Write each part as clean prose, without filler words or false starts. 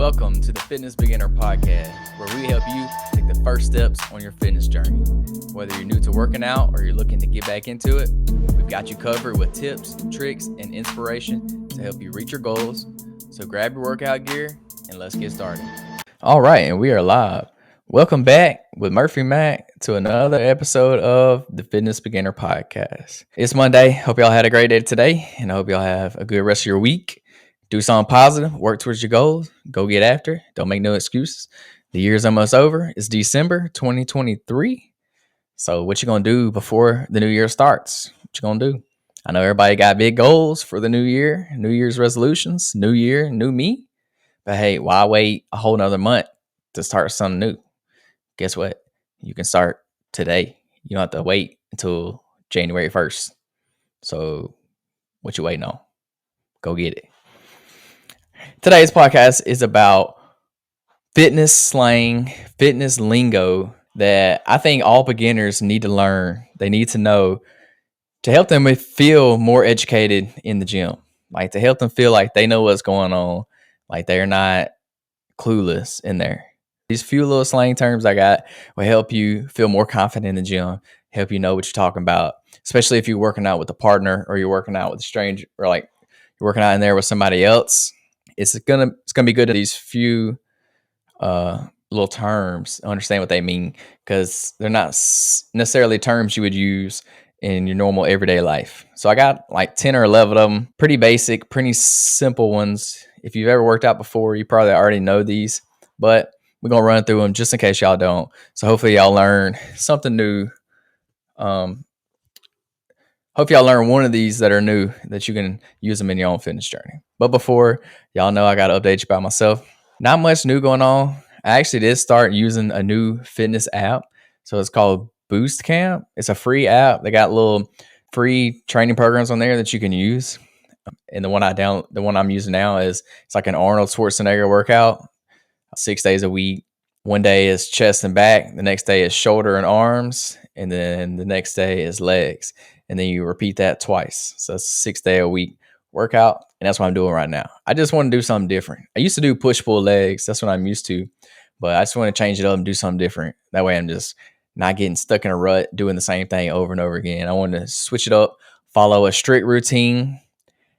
Welcome to the Fitness Beginner Podcast, where we help you take the first steps on your fitness journey. Whether you're new to working out or you're looking to get back into it, we've got you covered with tips, tricks, and inspiration to help you reach your goals. So grab your workout gear and let's get started. All right, and we are live. Welcome back with Murphy Mac to another episode of the Fitness Beginner Podcast. It's Monday. Hope y'all had a great day today, and I hope y'all have a good rest of your week. Do something positive, work towards your goals, go get after it. Don't make no excuses. The year's almost over. It's December 2023. So what you gonna do before the new year starts? What you gonna do? I know everybody got big goals for the new year, New Year's resolutions, new year, new me. But hey, why wait a whole nother month to start something new? Guess what? You can start today. You don't have to wait until January 1st. So what you waiting on? Go get it. Today's podcast is about fitness slang, fitness lingo that I think all beginners need to learn. They need to know to help them feel more educated in the gym, like to help them feel like they know what's going on, like they're not clueless in there. These few little slang terms I got will help you feel more confident in the gym, help you know what you're talking about, especially if you're working out with a partner or you're working out with a stranger, or like you're working out in there with somebody else. It's gonna be good at these few little terms, understand what they mean, because they're not necessarily terms you would use in your normal everyday life. So I got like 10 or 11 of them, pretty basic, pretty simple ones. If you've ever worked out before, you probably already know these, but we're gonna run through them just in case y'all don't. So hopefully y'all learn something new. Hope y'all learn one of these that are new, that you can use them in your own fitness journey. But before, y'all know I got to update you about myself. Not much new going on. I actually did start using a new fitness app. So it's called Boost Camp. It's a free app. They got little free training programs on there that you can use. And the one I'm using now it's like an Arnold Schwarzenegger workout, 6 days a week. One day is chest and back. The next day is shoulder and arms. And then the next day is legs. And then you repeat that twice. So it's a 6 day a week workout. And that's what I'm doing right now. I just want to do something different. I used to do push-pull legs. That's what I'm used to. But I just want to change it up and do something different. That way I'm just not getting stuck in a rut doing the same thing over and over again. I want to switch it up, follow a strict routine.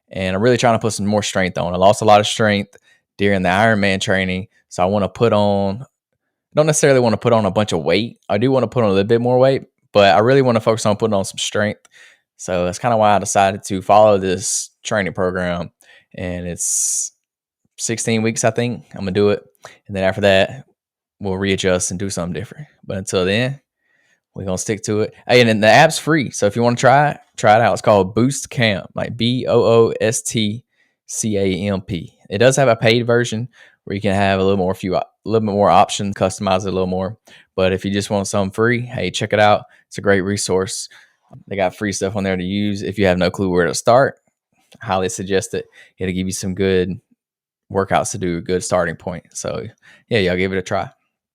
And I'm really trying to put some more strength on. I lost a lot of strength during the Ironman training. So I want to don't necessarily want to put on a bunch of weight. I do want to put on a little bit more weight, but I really want to focus on putting on some strength. So that's kind of why I decided to follow this training program. And it's 16 weeks, I think. I'm going to do it. And then after that, we'll readjust and do something different. But until then, we're going to stick to it. Hey, and then the app's free. So if you want to try it out. It's called Boost Camp, like BOOSTCAMP. It does have a paid version where you can have a little bit more options, customize it a little more. But if you just want something free, hey, check it out. It's a great resource. They got free stuff on there to use. If you have no clue where to start, I highly suggest it. It'll give you some good workouts to do, a good starting point. So yeah, y'all give it a try.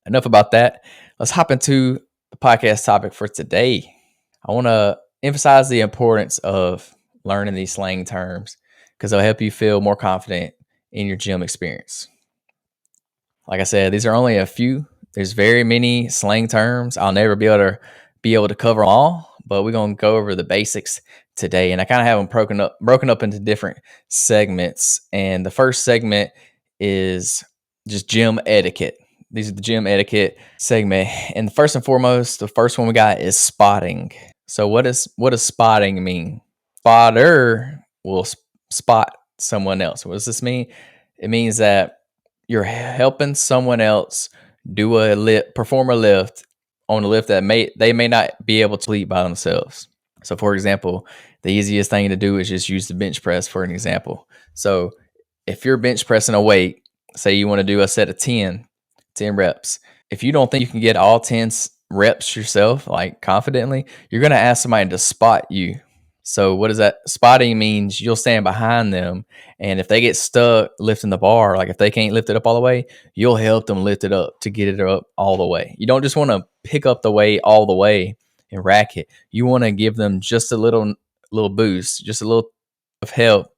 Enough about that. Let's hop into the podcast topic for today. I want to emphasize the importance of learning these slang terms because they'll help you feel more confident in your gym experience. Like I said, these are only a few. There's very many slang terms. I'll never be able to cover all, but we're going to go over the basics today. And I kind of have them broken up into different segments. And the first segment is just gym etiquette. These are the gym etiquette segment. And first and foremost, the first one we got is spotting. So what does spotting mean? Spotter will spot someone else. What does this mean? It means that you're helping someone else perform a lift on a lift that they may not be able to lead by themselves. So for example, the easiest thing to do is just use the bench press for an example. So if you're bench pressing a weight, say you want to do a set of 10 reps. If you don't think you can get all 10 reps yourself, like confidently, you're going to ask somebody to spot you. So what does that? Spotting means you'll stand behind them. And if they get stuck lifting the bar, like if they can't lift it up all the way, you'll help them lift it up to get it up all the way. You don't just want to pick up the weight all the way and rack it. You want to give them just a little boost, just a little of help.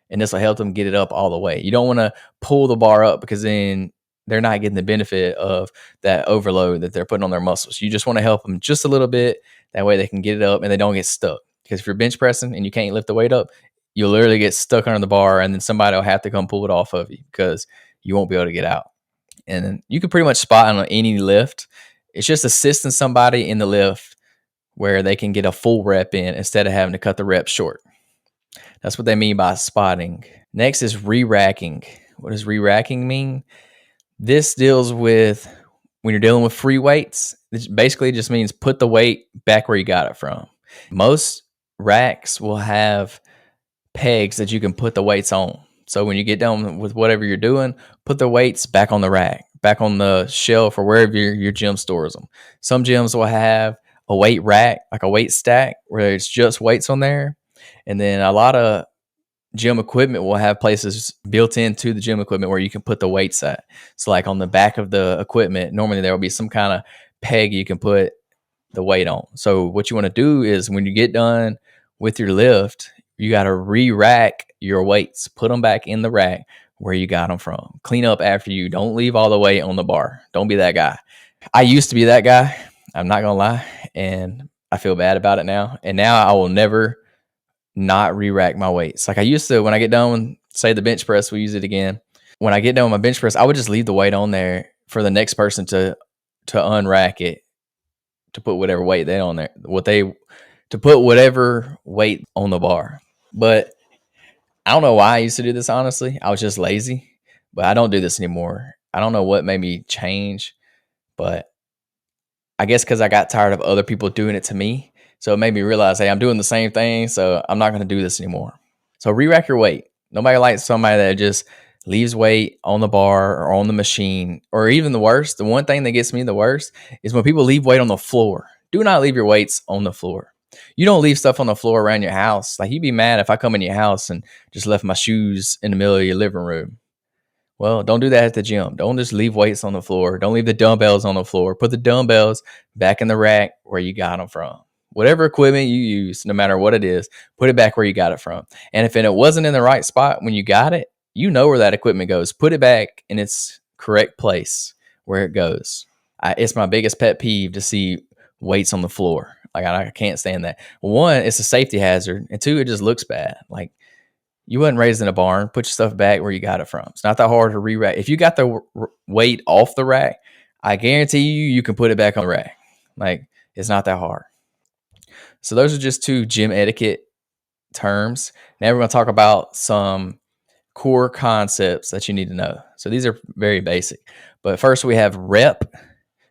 and this will help them get it up all the way. You don't want to pull the bar up because then they're not getting the benefit of that overload that they're putting on their muscles. You just want to help them just a little bit. That way they can get it up and they don't get stuck. Because if you're bench pressing and you can't lift the weight up, you'll literally get stuck under the bar and then somebody will have to come pull it off of you because you won't be able to get out. And then you can pretty much spot on any lift. It's just assisting somebody in the lift where they can get a full rep in instead of having to cut the reps short. That's what they mean by spotting. Next is re-racking. What does re-racking mean? This deals with when you're dealing with free weights. This basically just means put the weight back where you got it from. Most racks will have pegs that you can put the weights on. So when you get done with whatever you're doing, put the weights back on the rack, back on the shelf or wherever your gym stores them. Some gyms will have a weight rack, like a weight stack, where it's just weights on there. And then a lot of gym equipment will have places built into the gym equipment where you can put the weights at. So like on the back of the equipment, normally there will be some kind of peg you can put the weight on. So what you want to do is when you get done with your lift, you got to re-rack your weights, put them back in the rack where you got them from. Clean up after you. Don't leave all the weight on the bar. Don't be that guy. I used to be that guy. I'm not going to lie. And I feel bad about it now. And now I will never not re-rack my weights. Like I used to, when I get done with, say, the bench press, we use it again. When I get done with my bench press, I would just leave the weight on there for the next person to unrack it, to put whatever weight they on there, to put whatever weight on the bar. But I don't know why I used to do this, honestly. I was just lazy, but I don't do this anymore. I don't know what made me change, but I guess because I got tired of other people doing it to me. So it made me realize, hey, I'm doing the same thing, so I'm not going to do this anymore. So re-rack your weight. Nobody likes somebody that just leaves weight on the bar or on the machine, or even the worst. The one thing that gets me the worst is when people leave weight on the floor. Do not leave your weights on the floor. You don't leave stuff on the floor around your house. Like, you'd be mad if I come in your house and just left my shoes in the middle of your living room. Well, don't do that at the gym. Don't just leave weights on the floor. Don't leave the dumbbells on the floor. Put the dumbbells back in the rack where you got them from. Whatever equipment you use, no matter what it is, put it back where you got it from. And if it wasn't in the right spot when you got it, you know where that equipment goes. Put it back in its correct place where it goes. It's my biggest pet peeve to see weights on the floor. Like, I can't stand that. One, it's a safety hazard. And two, it just looks bad. Like, you wasn't raised in a barn. Put your stuff back where you got it from. It's not that hard to re-rack. If you got the weight off the rack, I guarantee you can put it back on the rack. Like, it's not that hard. So those are just two gym etiquette terms. Now we're going to talk about some core concepts that you need to know. So these are very basic. But first we have rep,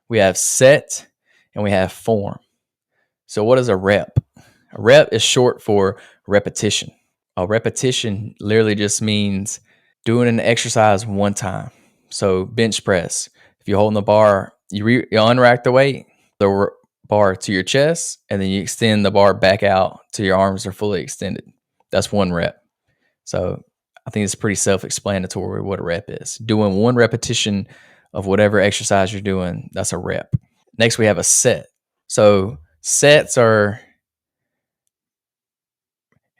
we have set, and we have form. So what is a rep? A rep is short for repetition. A repetition literally just means doing an exercise one time. So bench press, if you're holding the bar, you unrack the weight, the bar to your chest, and then you extend the bar back out till your arms are fully extended. That's one rep. So I think it's pretty self-explanatory what a rep is. Doing one repetition of whatever exercise you're doing, that's a rep. Next, we have a set. So sets are,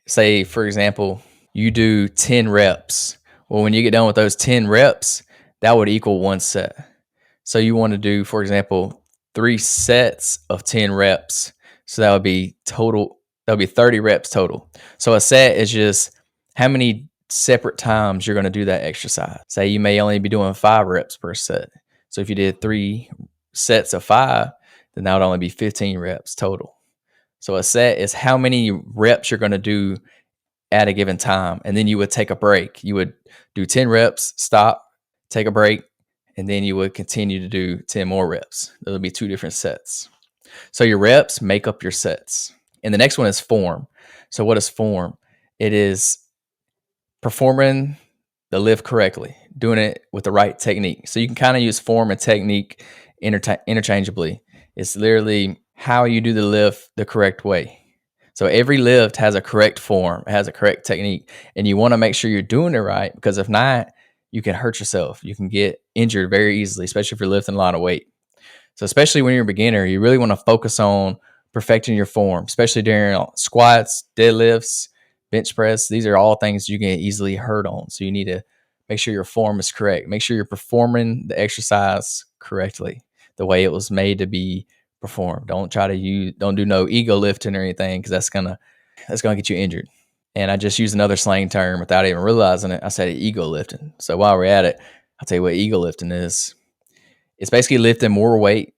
say, for example, you do 10 reps. Well, when you get done with those 10 reps, that would equal one set. So you want to do, for example, 3 sets of 10 reps. So that would be 30 reps total. So a set is just how many separate times you're going to do that exercise. Say you may only be doing 5 reps per set. So if you did 3 sets of 5, then that would only be 15 reps total. So a set is how many reps you're going to do at a given time. And then you would take a break. You would do 10 reps, stop, take a break, and then you would continue to do 10 more reps. Those would be 2 different sets. So your reps make up your sets. And the next one is form. So what is form? It is performing the lift correctly, doing it with the right technique. So you can kind of use form and technique interchangeably. It's literally how you do the lift the correct way. So every lift has a correct form, it has a correct technique, and you want to make sure you're doing it right, because if not, you can hurt yourself. You can get injured very easily, especially if you're lifting a lot of weight. So especially when you're a beginner, you really want to focus on perfecting your form, especially during squats, deadlifts, bench press, these are all things you can easily hurt on. So you need to make sure your form is correct. Make sure you're performing the exercise correctly, the way it was made to be performed. Don't do no ego lifting or anything, because that's gonna get you injured. And I just used another slang term without even realizing it. I said ego lifting. So while we're at it, I'll tell you what ego lifting is. It's basically lifting more weight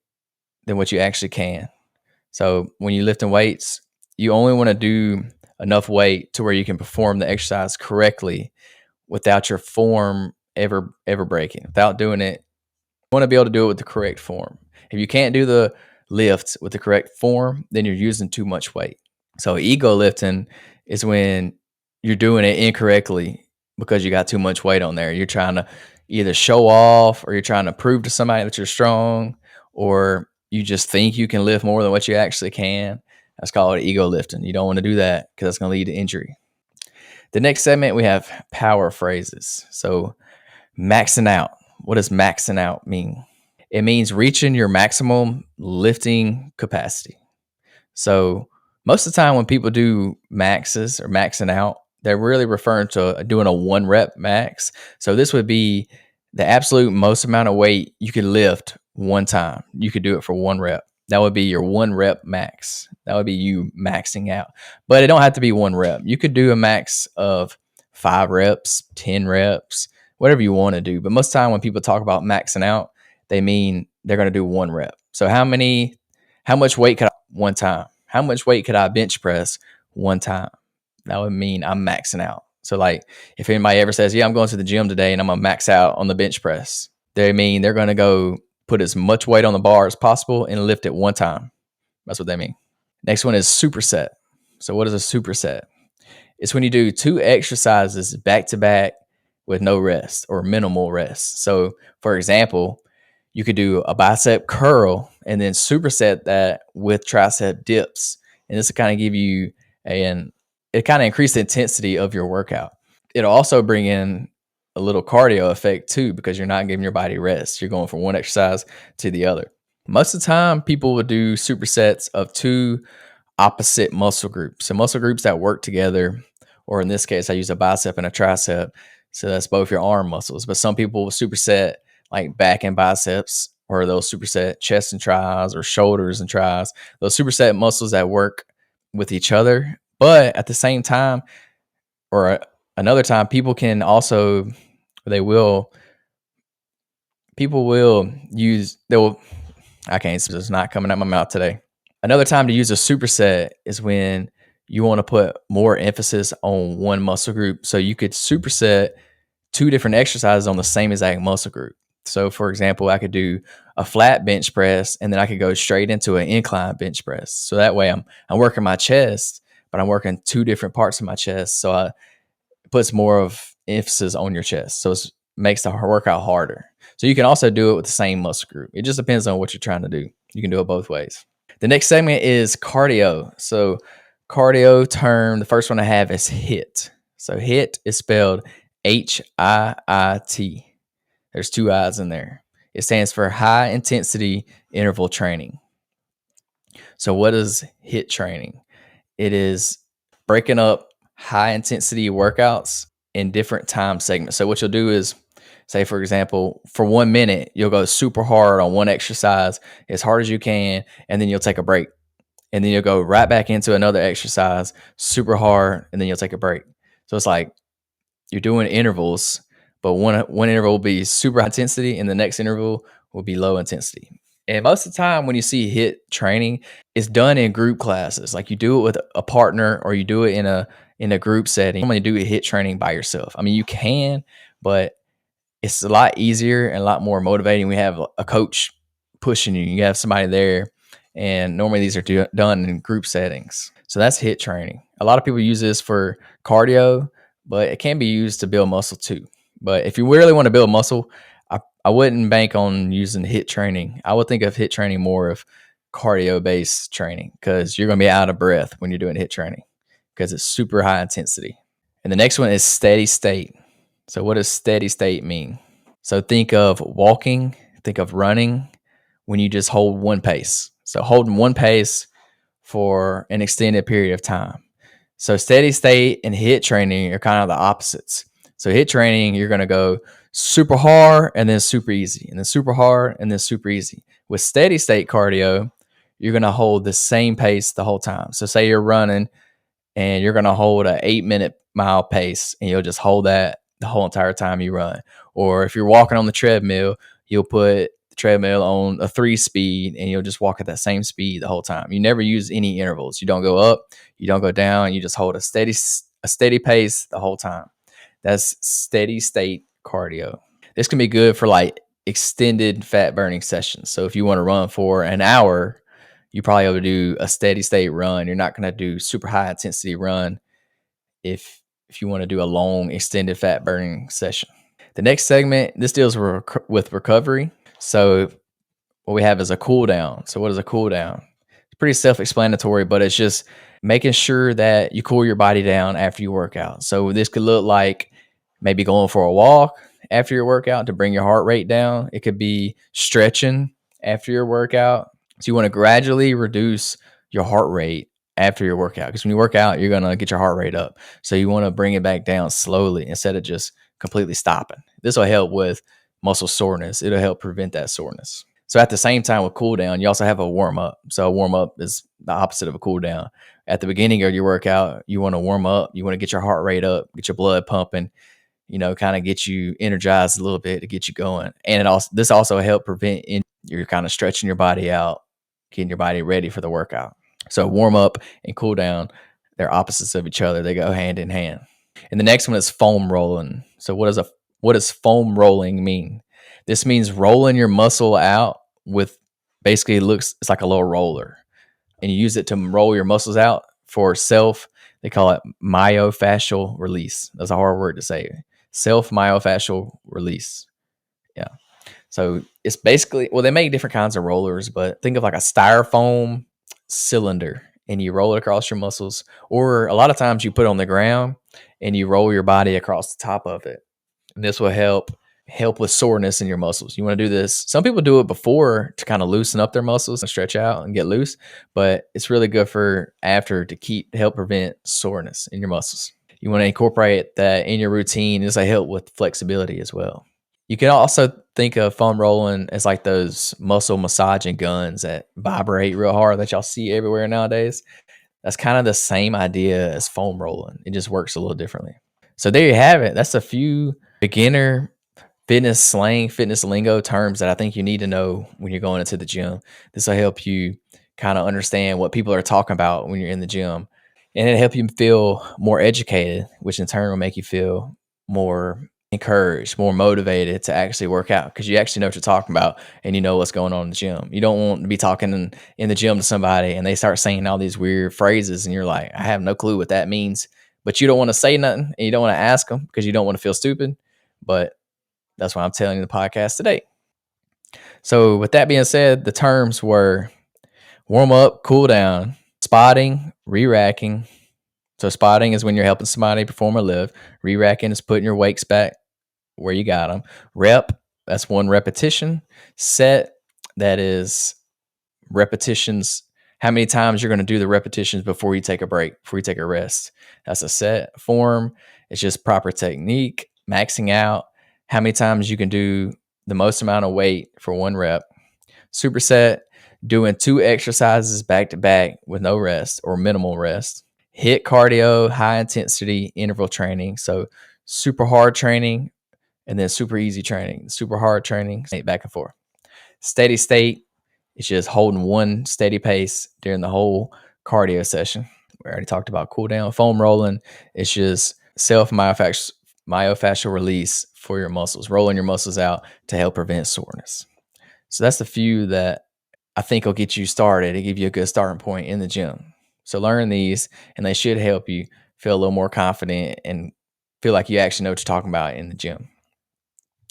than what you actually can. So when you're lifting weights, you only want to do enough weight to where you can perform the exercise correctly without your form ever breaking. Without doing it, you want to be able to do it with the correct form. If you can't do the lift with the correct form, then you're using too much weight. So ego lifting is when you're doing it incorrectly because you got too much weight on there. You're trying to either show off, or you're trying to prove to somebody that you're strong, or you just think you can lift more than what you actually can. That's called ego lifting. You don't want to do that because that's going to lead to injury. The next segment, we have power phrases. So maxing out. What does maxing out mean? It means reaching your maximum lifting capacity. So most of the time when people do maxes or maxing out, they're really referring to doing a 1 rep max. So this would be the absolute most amount of weight you could lift one time. You could do it for 1 rep. That would be your 1 rep max. That would be you maxing out. But it don't have to be 1 rep. You could do a max of 5 reps, 10 reps, whatever you want to do. But most of the time when people talk about maxing out, they mean they're going to do 1 rep. So how much weight could I one time? How much weight could I bench press one time? That would mean I'm maxing out. So like if anybody ever says, yeah, I'm going to the gym today and I'm gonna max out on the bench press, they mean they're gonna go put as much weight on the bar as possible and lift it one time. That's what they mean. Next one is superset. So what is a superset? It's when you do 2 exercises back to back with no rest or minimal rest. So for example, you could do a bicep curl and then superset that with tricep dips. And this will kind of give you it kind of increase the intensity of your workout. It'll also bring in a little cardio effect too, because you're not giving your body rest. You're going from one exercise to the other. Most of the time, people will do supersets of 2 opposite muscle groups. So muscle groups that work together, or in this case, I use a bicep and a tricep. So that's both your arm muscles. But some people will superset like back and biceps, or they'll superset chest and tries, or shoulders and tries. Those superset muscles that work with each other. But at the same time, or another time, they will use, I can't, it's not coming out my mouth today. Another time to use a superset is when you want to put more emphasis on one muscle group. So you could superset 2 different exercises on the same exact muscle group. So for example, I could do a flat bench press and then I could go straight into an incline bench press. So that way I'm working my chest, but I'm working 2 different parts of my chest. So it puts more of emphasis on your chest. So it makes the workout harder. So you can also do it with the same muscle group. It just depends on what you're trying to do. You can do it both ways. The next segment is cardio. So cardio term, the first one I have is HIIT. So HIIT is spelled HIIT. There's 2 I's in there. It stands for high intensity interval training. So what is HIIT training? It is breaking up high intensity workouts in different time segments. So what you'll do is, say for example, for 1 minute, you'll go super hard on one exercise as hard as you can, and then you'll take a break. And then you'll go right back into another exercise super hard, and then you'll take a break. So it's like you're doing intervals, but one interval will be super high intensity and the next interval will be low intensity. And most of the time when you see HIIT training, it's done in group classes. Like you do it with a partner, or you do it in a group setting. I'm going to do a HIIT training by yourself. I mean, you can, but it's a lot easier and a lot more motivating. We have a coach pushing you. You have somebody there. And normally these are done in group settings. So that's HIIT training. A lot of people use this for cardio, but it can be used to build muscle too. But if you really want to build muscle, I wouldn't bank on using HIIT training. I would think of HIIT training more of cardio-based training, because you're going to be out of breath when you're doing HIIT training because it's super high intensity. And the next one is steady state. So what does steady state mean? So think of walking, think of running when you just hold one pace. So holding one pace for an extended period of time. So steady state and hit training are kind of the opposites. So hit training, you're going to go super hard and then super easy, and then super hard and then super easy. With steady state cardio, you're going to hold the same pace the whole time. So say you're running and you're going to hold a 8-minute mile pace, and you'll just hold that the whole entire time you run. Or if you're walking on the treadmill, you'll put the treadmill on a 3 speed, and you'll just walk at that same speed the whole time. You never use any intervals. You don't go up, you don't go down. You just hold a steady pace the whole time. That's steady state cardio. This can be good for like extended fat burning sessions. So if you want to run for an hour, you probably have to do a steady state run. You're not going to do super high intensity run if you want to do a long extended fat burning session. The next segment, this deals with recovery. So what we have is a cool down. So what is a cool down? It's pretty self-explanatory, but it's just making sure that you cool your body down after you work out. So this could look like maybe going for a walk after your workout to bring your heart rate down. It could be stretching after your workout. So you want to gradually reduce your heart rate after your workout, because when you work out, you're going to get your heart rate up. So you want to bring it back down slowly instead of just completely stopping. This will help with muscle soreness. It'll help prevent that soreness. So at the same time with cool down, you also have a warm up. So a warm up is the opposite of a cool down. At the beginning of your workout, you want to warm up. You want to get your heart rate up, get your blood pumping, kind of get you energized a little bit to get you going. And this also help prevent you're kind of stretching your body out, getting your body ready for the workout. So warm up and cool down, they're opposites of each other. They go hand in hand. And the next one is foam rolling. So what does foam rolling mean? This means rolling your muscle out with basically it's like a little roller. And you use it to roll your muscles out for they call it myofascial release. That's a hard word to say. Myofascial release. Yeah. So it's basically, they make different kinds of rollers, but think of like a styrofoam cylinder, and you roll it across your muscles. Or a lot of times you put it on the ground and you roll your body across the top of it. And this will help with soreness in your muscles. You want to do this. Some people do it before to kind of loosen up their muscles and stretch out and get loose, but it's really good for after to help prevent soreness in your muscles. You want to incorporate that in your routine. This will help with flexibility as well. You can also think of foam rolling as like those muscle massaging guns that vibrate real hard that y'all see everywhere nowadays. That's kind of the same idea as foam rolling. It just works a little differently. So there you have it. That's a few beginner fitness slang, fitness lingo terms that I think you need to know when you're going into the gym. This will help you kind of understand what people are talking about when you're in the gym. And it'll help you feel more educated, which in turn will make you feel more encouraged, more motivated to actually work out, because you actually know what you're talking about and you know what's going on in the gym. You don't want to be talking in the gym to somebody and they start saying all these weird phrases and you're like, I have no clue what that means, but you don't want to say nothing and you don't want to ask them because you don't want to feel stupid. But that's why I'm telling you the podcast today. So with that being said, the terms were warm up, cool down, spotting, re-racking. So spotting is when you're helping somebody perform a lift. Re-racking is putting your weights back where you got them. Rep, that's one repetition. Set, that is repetitions. How many times you're going to do the repetitions before you take a break, before you take a rest. That's a set. Form, it's just proper technique. Maxing out, how many times you can do the most amount of weight for one rep. Superset, doing 2 exercises back to back with no rest or minimal rest. Hit cardio, high intensity interval training. So super hard training and then super easy training. Super hard training, back and forth. Steady state, it's just holding one steady pace during the whole cardio session. We already talked about cool down. Foam rolling, it's just myofascial release for your muscles, rolling your muscles out to help prevent soreness. So that's the few that I think will get you started and give you a good starting point in the gym. So learn these, and they should help you feel a little more confident and feel like you actually know what you're talking about in the gym.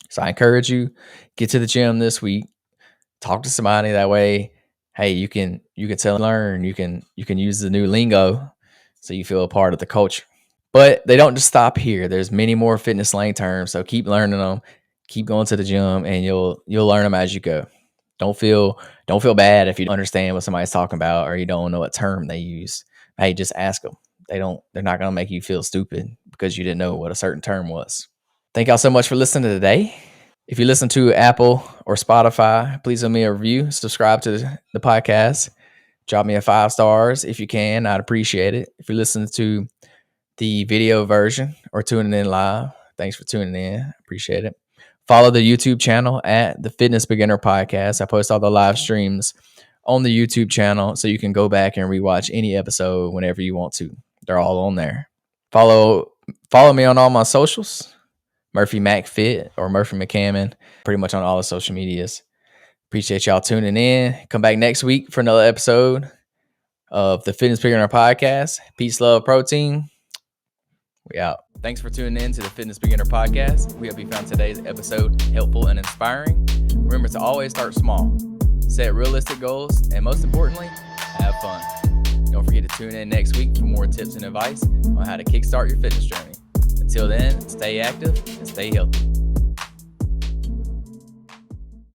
So I encourage you, get to the gym this week, talk to somebody. That way, hey, you can tell and learn. You can use the new lingo so you feel a part of the culture. But they don't just stop here. There's many more fitness slang terms. So keep learning them. Keep going to the gym, and you'll learn them as you go. Don't feel bad if you don't understand what somebody's talking about or you don't know what term they use. Hey, just ask them. They're not going to make you feel stupid because you didn't know what a certain term was. Thank y'all so much for listening today. If you listen to Apple or Spotify, please leave me a review, subscribe to the podcast, drop me a 5 stars if you can. I'd appreciate it. If you listen to the video version or tuning in live, thanks for tuning in. Appreciate it. Follow the YouTube channel at the Fitness Beginner Podcast. I post all the live streams on the YouTube channel, so you can go back and rewatch any episode whenever you want to. They're all on there. Follow me on all my socials. Murphy McFit or Murphy McCammon, pretty much on all the social medias. Appreciate y'all tuning in. Come back next week for another episode of the Fitness Beginner Podcast. Peace, love, protein. We out. Thanks for tuning in to the Fitness Beginner Podcast. We hope you found today's episode helpful and inspiring. Remember to always start small, set realistic goals, and most importantly, have fun. Don't forget to tune in next week for more tips and advice on how to kickstart your fitness journey. Until then, stay active and stay healthy.